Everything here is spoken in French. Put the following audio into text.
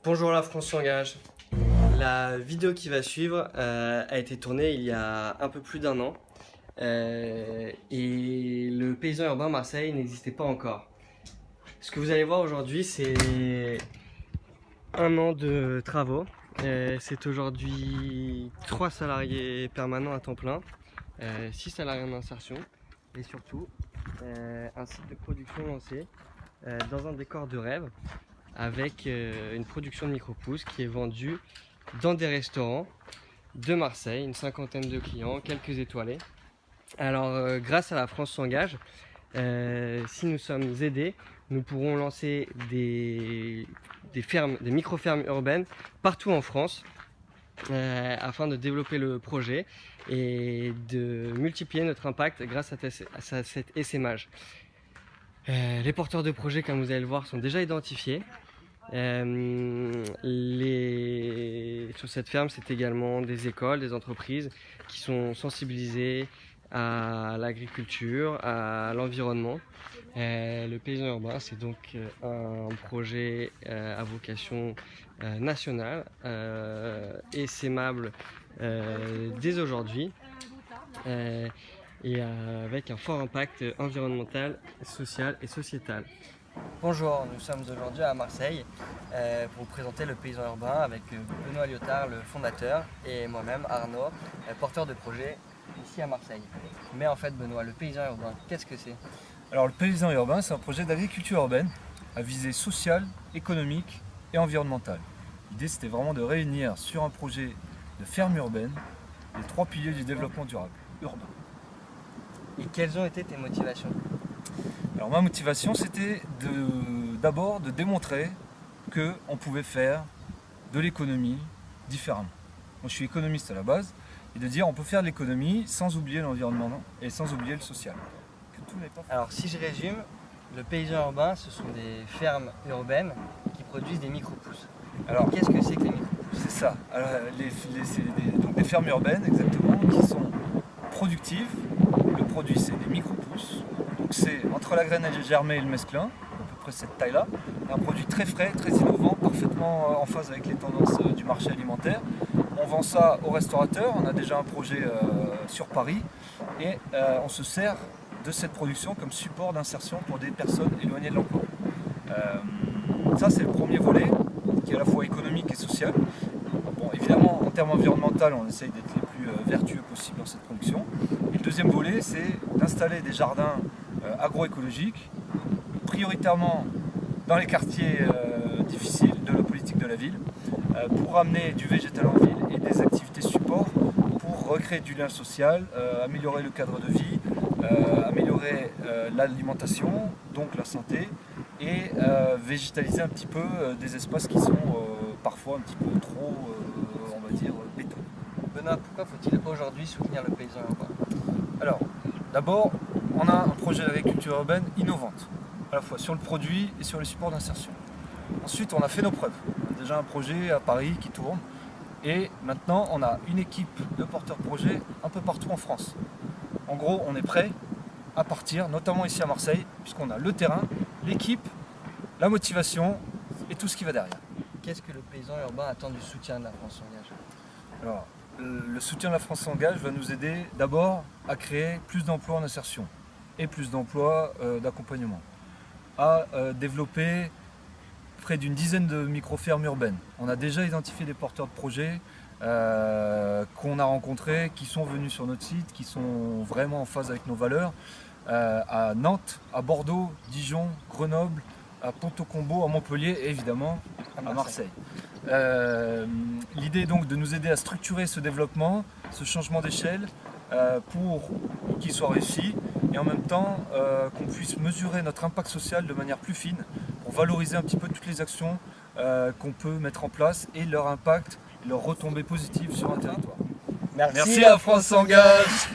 Bonjour, la France s'engage. La vidéo qui va suivre a été tournée il y a un peu plus d'un an et le paysan urbain Marseille n'existait pas encore. Ce que vous allez voir aujourd'hui, c'est un an de travaux. C'est aujourd'hui 3 salariés permanents à temps plein, 6 salariés en insertion et surtout un site de production lancé dans un décor de rêve avec une production de micro-pousses qui est vendue dans des restaurants de Marseille, une cinquantaine de clients, quelques étoilés. Alors grâce à la France s'engage, si nous sommes aidés, nous pourrons lancer des micro-fermes urbaines partout en France afin de développer le projet et de multiplier notre impact grâce à cet essaimage. Les porteurs de projets, comme vous allez le voir, sont déjà identifiés. Sur cette ferme, c'est également des écoles, des entreprises qui sont sensibilisées à l'agriculture, à l'environnement. Le paysan urbain, c'est donc un projet à vocation nationale, essaimable dès aujourd'hui. Et avec un fort impact environnemental, social et sociétal. Bonjour, nous sommes aujourd'hui à Marseille pour vous présenter le paysan urbain avec Benoît Lyotard, le fondateur, et moi-même, Arnaud, porteur de projet ici à Marseille. Mais en fait, Benoît, le paysan urbain, qu'est-ce que c'est? Alors le paysan urbain, c'est un projet d'agriculture urbaine à visée sociale, économique et environnementale. L'idée, c'était vraiment de réunir sur un projet de ferme urbaine les 3 piliers du développement durable urbain. Et quelles ont été tes motivations? Alors ma motivation, c'était d'abord de démontrer qu'on pouvait faire de l'économie différemment. Moi je suis économiste à la base, et de dire on peut faire de l'économie sans oublier l'environnement et sans oublier le social. Alors si je résume, le paysan urbain, ce sont des fermes urbaines qui produisent des micro-pousses. Alors qu'est-ce que c'est que les micro-pousses? C'est ça, alors, donc des fermes urbaines exactement, qui sont productives. Le produit, c'est des micro-pousses. Donc c'est entre la graine germée et le mesclin, à peu près cette taille-là. Un produit très frais, très innovant, parfaitement en phase avec les tendances du marché alimentaire. On vend ça aux restaurateurs, on a déjà un projet sur Paris et on se sert de cette production comme support d'insertion pour des personnes éloignées de l'emploi. Ça c'est le premier volet, qui est à la fois économique et social. Bon, évidemment, en termes environnementaux, on essaye d'être les plus vertueux possible dans cette production. Et le deuxième volet, c'est d'installer des jardins agroécologiques, prioritairement dans les quartiers difficiles de la politique de la ville, pour amener du végétal en ville et des activités support pour recréer du lien social, améliorer le cadre de vie, améliorer l'alimentation, donc la santé, et végétaliser un petit peu des espaces qui sont parfois un petit peu trop, on va dire, béton. Benoît, pourquoi faut-il aujourd'hui soutenir le paysan urbain? Alors, d'abord, on a un projet d'agriculture urbaine innovante, à la fois sur le produit et sur les supports d'insertion. Ensuite, on a fait nos preuves. On a déjà un projet à Paris qui tourne. Et maintenant, on a une équipe de porteurs de projets un peu partout en France. En gros, on est prêt à partir, notamment ici à Marseille, puisqu'on a le terrain, l'équipe, la motivation et tout ce qui va derrière. Qu'est-ce que le paysan urbain attend du soutien de la France s'engage? Alors, le soutien de la France s'engage va nous aider d'abord à créer plus d'emplois en insertion et plus d'emplois d'accompagnement, à développer près d'une dizaine de micro-fermes urbaines. On a déjà identifié des porteurs de projets qu'on a rencontrés, qui sont venus sur notre site, qui sont vraiment en phase avec nos valeurs, à Nantes, à Bordeaux, Dijon, Grenoble, à Ponto-Combo, à Montpellier et évidemment à Marseille. L'idée est donc de nous aider à structurer ce développement, ce changement d'échelle pour qu'il soit réussi et en même temps qu'on puisse mesurer notre impact social de manière plus fine pour valoriser un petit peu toutes les actions qu'on peut mettre en place et leur impact, leur retombée positive sur un territoire. Merci, la France s'engage.